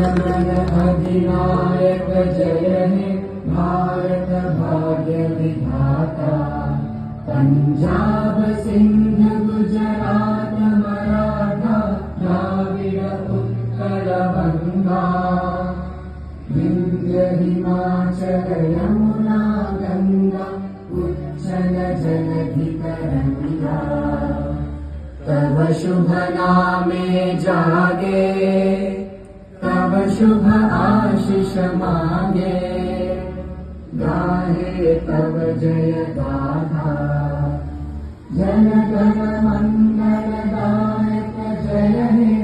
जनगण अधिनायक जय हे भारत भाग्य विधाता। पंजाब सिंध गुजरात मराठा द्राविड़ उत्कल बंगा। विंध्य हिमाचल यमुना गंगा उच्चल जलधि तरंगा। तव शुभ नामे जागे तव शुभ आशीष मांगे। गाहे तव जय गाथा जन गण मंगल दायक जय हे